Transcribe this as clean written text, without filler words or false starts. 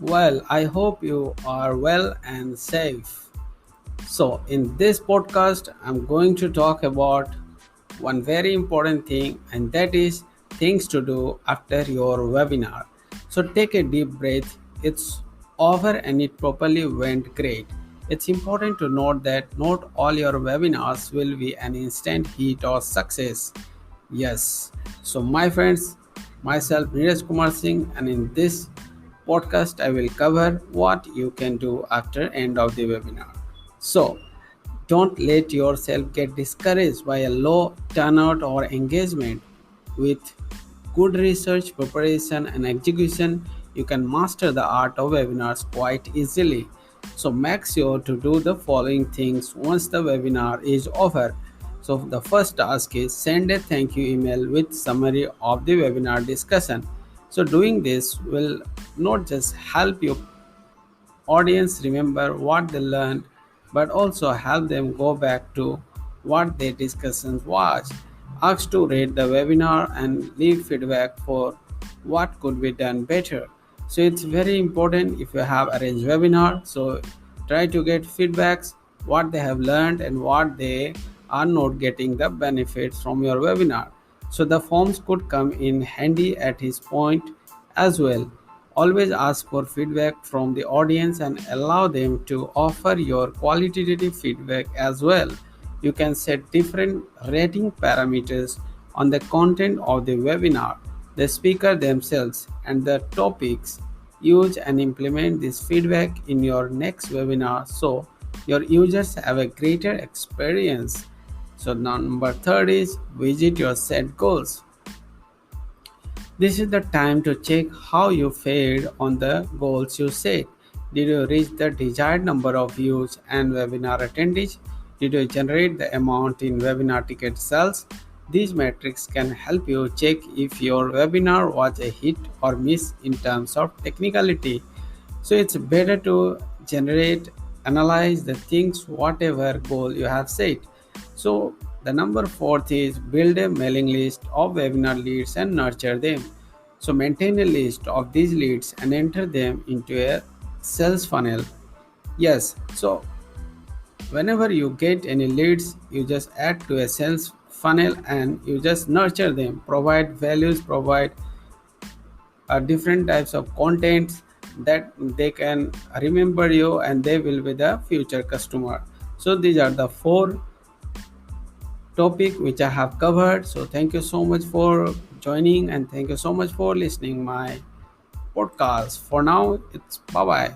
Well, I hope you are well and safe. So, in this podcast, I'm going to talk about one very important thing, and that is things to do after your webinar. So, take a deep breath. It's over and it properly went great. It's important to note that not all your webinars will be an instant hit or success. Yes. So, my friends, myself, Neeraj Kumar Singh, and in this podcast, I will cover what you can do after end of the webinar. So, don't let yourself get discouraged by a low turnout or engagement. With good research, preparation, and execution, you can master the art of webinars quite easily. So make sure to do the following things once the webinar is over. So the first task is send a thank you email with summary of the webinar discussion. So doing this will not just help you audience remember what they learned but also help them go back to what their discussions was. Ask to rate the webinar and leave feedback for what could be done better. So it's very important if you have arranged webinar. So try to get feedbacks what they have learned and what they are not getting the benefits from your webinar. So the forms could come in handy at his point as well. Always ask for feedback from the audience and allow them to offer your qualitative feedback as well. You can set different rating parameters on the content of the webinar, the speaker themselves, and the topics. Use and implement this feedback in your next webinar so your users have a greater experience. So, number third is visit your set goals. This is the time to check how you fared on the goals you set. Did you reach the desired number of views and webinar attendees? Did you generate the amount in webinar ticket sales? These metrics can help you check if your webinar was a hit or miss in terms of technicality. So it's better to generate, analyze the things, whatever goal you have set. So the number fourth is build a mailing list of webinar leads and nurture them. So maintain a list of these leads and enter them into a sales funnel. Yes, so whenever you get any leads, you just add to a sales funnel and you just nurture them, provide values, provide different types of contents that they can remember you and they will be the future customer. So these are the four topic which I have covered. So thank you so much for joining and thank you so much for listening my podcast. For now, it's bye bye.